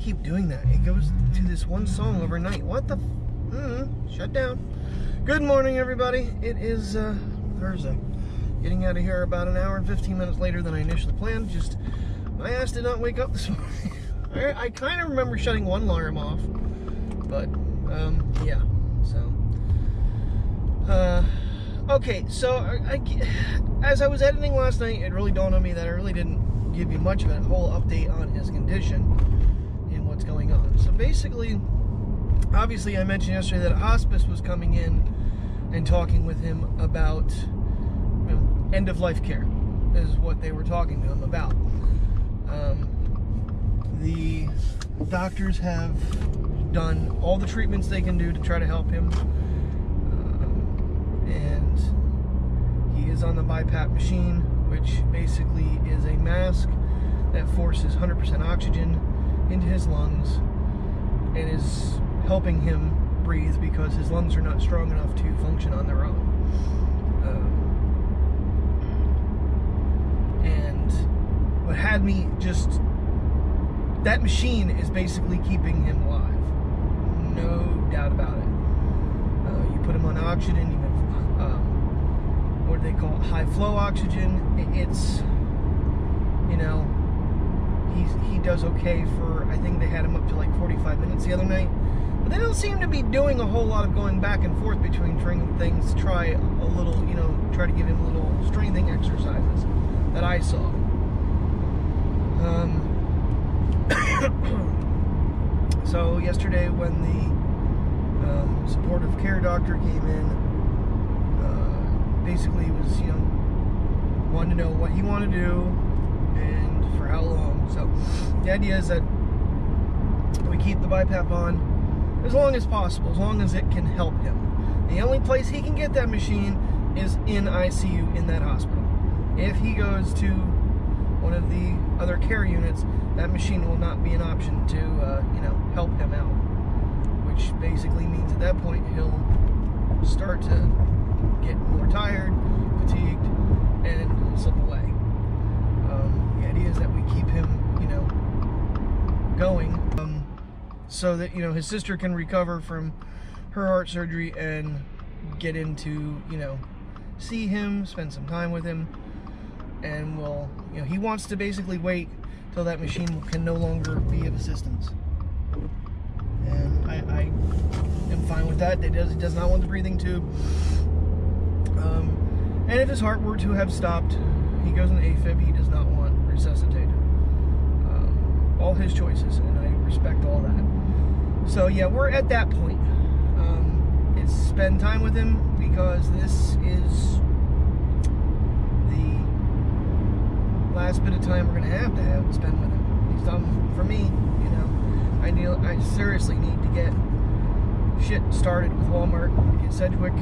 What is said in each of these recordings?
keep doing that? It goes to this one song overnight. What the? Shut down. Good morning, everybody. It is Thursday. Getting out of here about an hour and 15 minutes later than I initially planned. Just, my ass did not wake up this morning. I kind of remember shutting one alarm off, but yeah. So, okay. So as I was editing last night, it really dawned on me that I really didn't give you much of a whole update on his condition and what's going on. So basically, obviously, I mentioned yesterday that a hospice was coming in and talking with him about end-of-life care, is what they were talking to him about. The doctors have done all the treatments they can do to try to help him, and he is on the BiPAP machine, which basically is a mask that forces 100% oxygen into his lungs and is helping him breathe because his lungs are not strong enough to function on their own. And what had me just, that machine is basically keeping him alive, no doubt about it. You put him on oxygen, even what do they call it, high flow oxygen. It's, you know, he does okay for, I think they had him up to like 45 minutes the other night. But they don't seem to be doing a whole lot of going back and forth between training things to try a little, you know, try to give him little strengthening exercises that I saw. So yesterday when the supportive care doctor came in, basically was, you know, wanted to know what he wanted to do and for how long. So the idea is that we keep the BiPAP on as long as possible, as long as it can help him. The only place he can get that machine is in ICU in that hospital. If he goes to one of the other care units, that machine will not be an option to, you know, help him out. Which basically means at that point he'll start to get more tired, fatigued, and slip away. The idea is that we keep him, you know, going, so that, you know, his sister can recover from her heart surgery and get into, you know, see him, spend some time with him, and will, you know, he wants to basically wait till that machine can no longer be of assistance. And I am fine with that. He does not want the breathing tube. And if his heart were to have stopped, he goes in AFib, he does not want resuscitated. All his choices, and I respect all that. So yeah, we're at that point. It's spend time with him, because this is the last bit of time we're going to have spend with him. He's done for me, you know. I seriously need to get shit started with Walmart, get Sedgwick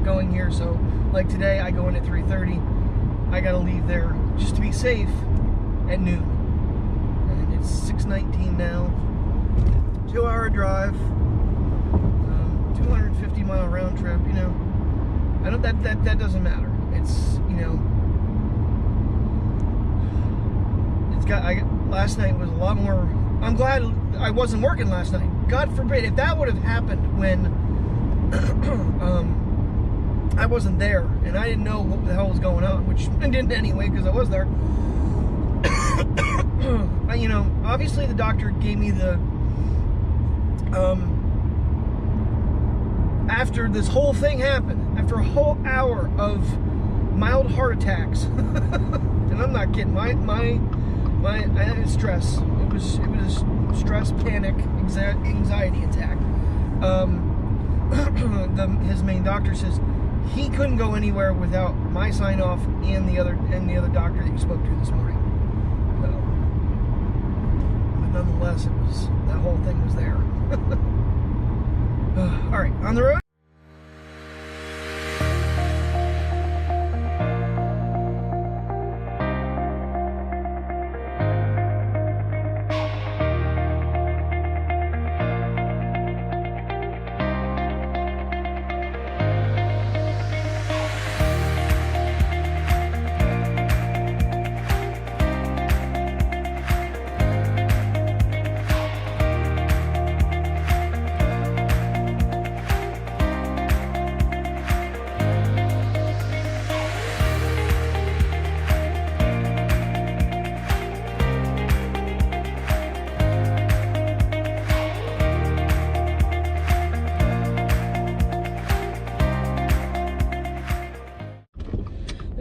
going here. So like today, I go in at 3:30. I got to leave there just to be safe at noon. And it's 6:19 now. 2-hour drive, 250-mile round trip. You know, I don't, that doesn't matter. It's, you know, it's got. Last night was a lot more. I'm glad I wasn't working last night. God forbid if that would have happened when I wasn't there and I didn't know what the hell was going on, which I didn't anyway because I was there. You know, obviously the doctor gave me the. After this whole thing happened, after a whole hour of mild heart attacks, and I'm not kidding, I had stress. It was a stress, panic, anxiety attack. His main doctor says he couldn't go anywhere without my sign off and the other doctor that you spoke to this morning. So, but nonetheless, that whole thing was there. All right, on the road.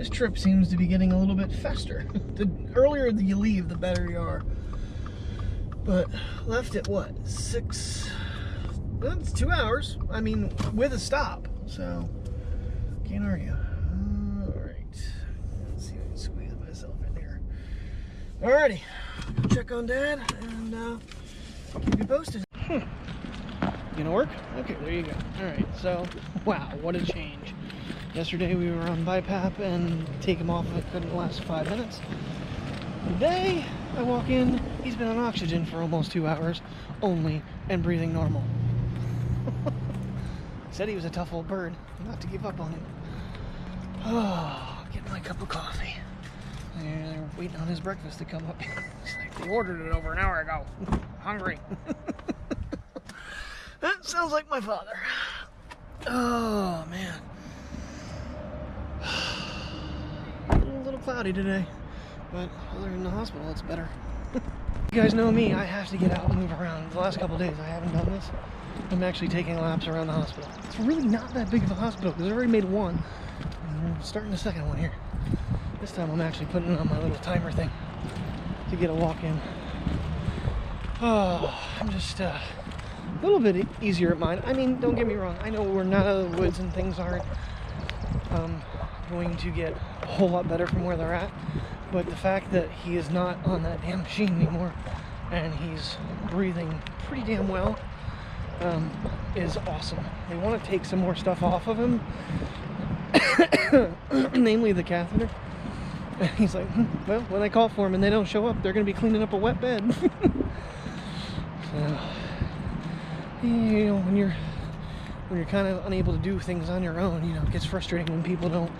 This trip seems to be getting a little bit faster. The earlier that you leave, the better you are. But left at what? 6? Well, it's 2 hours. I mean, with a stop. So, can't argue. Alright. Let's see if I can squeeze myself in here. Alrighty. Check on Dad and keep you posted. Gonna work? Okay, there you go. Alright, so, wow, what a change. Yesterday we were on BiPAP and take him off of it couldn't last 5 minutes. Today, I walk in, he's been on oxygen for almost 2 hours only and breathing normal. Said he was a tough old bird, not to give up on him. Oh, getting my cup of coffee. They're waiting on his breakfast to come up. It's like they ordered it over an hour ago. Hungry. That sounds like my father. Oh, man. A little cloudy today, but other than the hospital, it's better. You guys know me, I have to get out and move around. The last couple of days I haven't done this. I'm actually taking laps around the hospital. It's really not that big of a hospital because I already made one. And we're starting the second one here. This time I'm actually putting on my little timer thing to get a walk in. Oh, I'm just a little bit easier at mine. I mean, don't get me wrong. I know we're not out of the woods and things aren't going to get a whole lot better from where they're at. But the fact that he is not on that damn machine anymore and he's breathing pretty damn well is awesome. They want to take some more stuff off of him, namely the catheter. And he's like, well, when I call for him and they don't show up, they're going to be cleaning up a wet bed. So, you know, when you're kind of unable to do things on your own, you know, it gets frustrating when people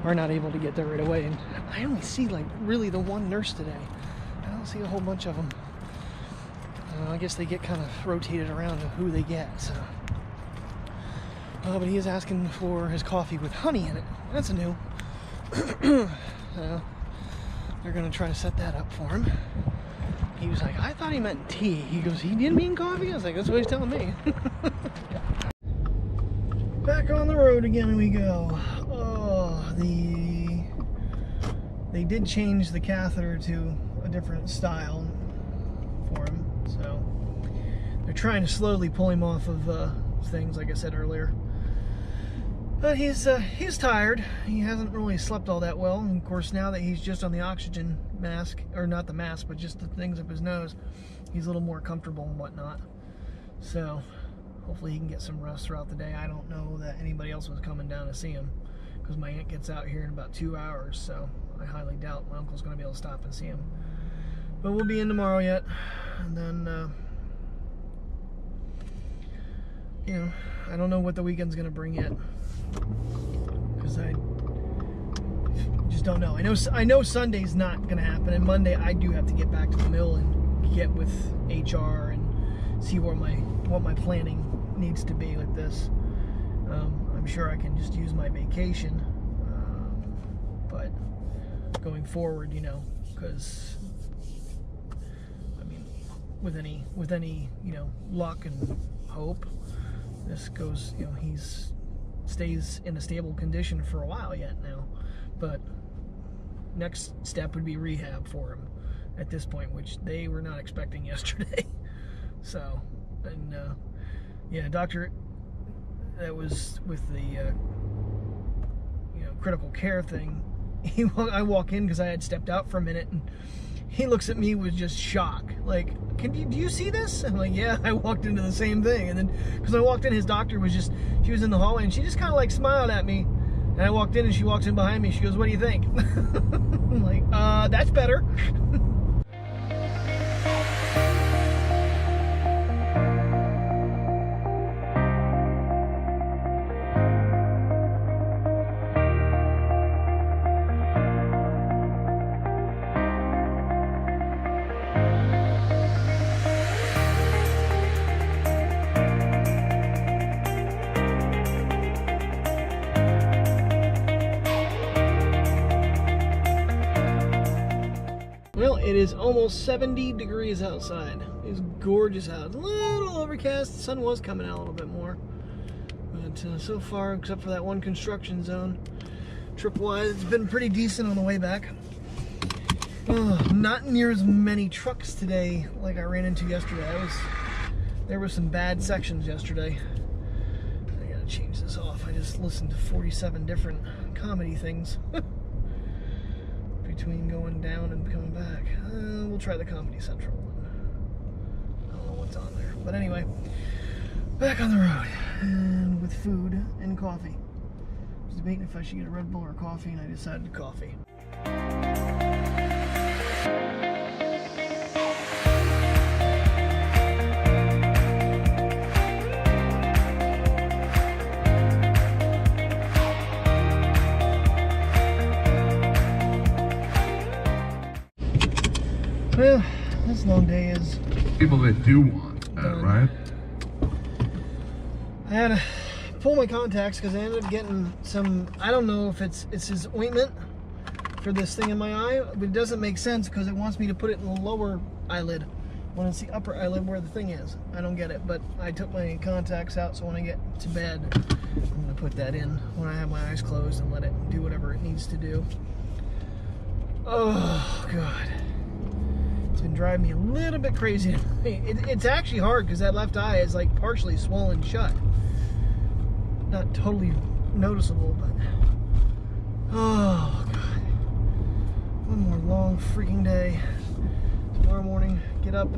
are not able to get there right away. And I only see like really the one nurse today. I don't see a whole bunch of them. I guess they get kind of rotated around to who they get. So, but he is asking for his coffee with honey in it. That's new. So they're gonna try to set that up for him. He was like, I thought he meant tea. He goes, he didn't mean coffee? I was like, that's what he's telling me. Back on the road again we go. Oh, they did change the catheter to a different style for him. So they're trying to slowly pull him off of things, like I said earlier. But he's tired. He hasn't really slept all that well. And of course, now that he's just on the oxygen mask, or not the mask, but just the things up his nose, he's a little more comfortable and whatnot. So hopefully he can get some rest throughout the day. I don't know that anybody else was coming down to see him because my aunt gets out here in about 2 hours. So I highly doubt my uncle's going to be able to stop and see him. But we'll be in tomorrow yet. And then, you know, I don't know what the weekend's going to bring yet. Because I just don't know. I know Sunday's not going to happen. And Monday I do have to get back to the mill and get with HR and see what my planning needs to be with this. I'm sure I can just use my vacation. But going forward, you know, because with any you know, luck and hope, this goes, you know, stays in a stable condition for a while yet now. But next step would be rehab for him at this point, which they were not expecting yesterday. So, and yeah, doctor that was with the you know, critical care thing, I walk in because I had stepped out for a minute and he looks at me with just shock, like, do you see this? I'm like, yeah, I walked into the same thing. And then, because I walked in, his doctor was she was in the hallway, and she just kind of like smiled at me. And I walked in, and she walks in behind me, she goes, what do you think? I'm like, that's better. Well, it is almost 70 degrees outside. It's gorgeous out. A little overcast. The sun was coming out a little bit more. But so far, except for that one construction zone, trip-wise. It's been pretty decent on the way back. Not near as many trucks today like I ran into yesterday. There were some bad sections yesterday. I gotta change this off. I just listened to 47 different comedy things between going down and coming back. We'll try the Comedy Central one. I don't know what's on there. But anyway, back on the road and with food and coffee. I was debating if I should get a Red Bull or coffee, and I decided coffee. Well, this long day is people that do want that, right? I had to pull my contacts because I ended up getting some, I don't know if it's his ointment for this thing in my eye, but it doesn't make sense because it wants me to put it in the lower eyelid when it's the upper eyelid where the thing is. I don't get it, but I took my contacts out, so when I get to bed, I'm going to put that in when I have my eyes closed and let it do whatever it needs to do. Oh, God. It's been driving me a little bit crazy. It's actually hard because that left eye is like partially swollen shut. Not totally noticeable, but oh God. One more long freaking day. Tomorrow morning, get up,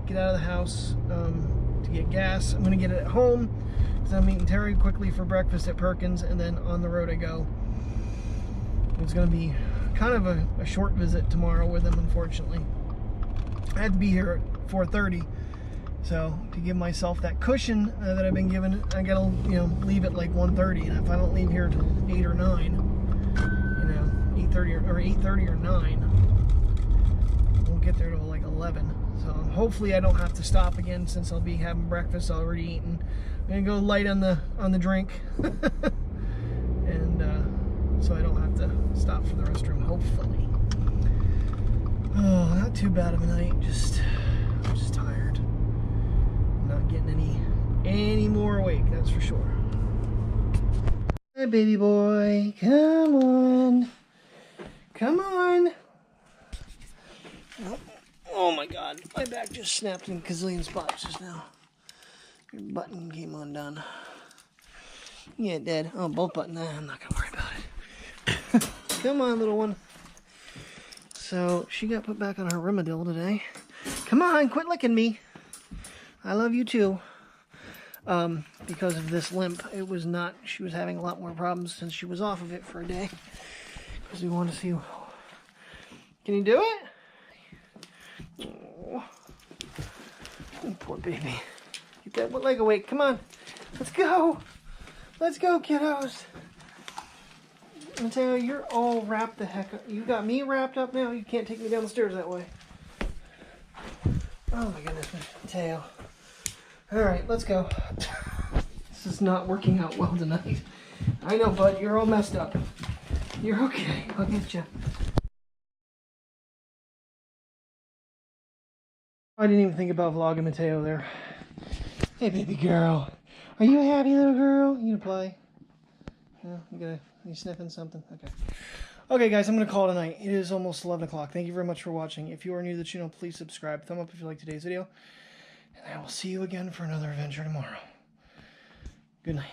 get out of the house to get gas. I'm gonna get it at home because I'm eating Terry quickly for breakfast at Perkins, and then on the road I go. It's gonna be kind of a short visit tomorrow with him, unfortunately. I had to be here at 4:30, so to give myself that cushion that I've been given, I gotta leave at like 1:30, and if I don't leave here until 8 or 9, 8:30 or 9, we'll get there till like 11. So hopefully I don't have to stop again since I'll be having breakfast already eaten. I'm gonna go light on the drink, and so I don't have to stop for the restroom. Hopefully. Oh, not too bad of a night. I'm just tired. I'm not getting any more awake, that's for sure. Hey, baby boy, come on. Come on. Oh my God, my back just snapped in a gazillion spots just now. Your button came undone. Yeah, it did. Oh, both buttons. Nah, I'm not gonna worry about it. Come on, little one. So she got put back on her Rimadyl today. Come on, quit licking me. I love you too. Because of this limp, she was having a lot more problems since she was off of it for a day. Because we want to see, can you do it? Oh, poor baby. Get that leg awake, come on. Let's go. Let's go, kiddos. Mateo, you're all wrapped the heck up. You got me wrapped up now? You can't take me down the stairs that way. Oh my goodness, Mateo. Alright, let's go. This is not working out well tonight. I know, bud, you're all messed up. You're okay. I'll get you. I didn't even think about vlogging Mateo there. Hey, baby girl. Are you a happy little girl? You gonna play? No, you sniffing something? Okay. Okay, guys, I'm going to call it a night. It is almost 11 o'clock. Thank you very much for watching. If you are new to the channel, please subscribe. Thumb up if you like today's video. And I will see you again for another adventure tomorrow. Good night.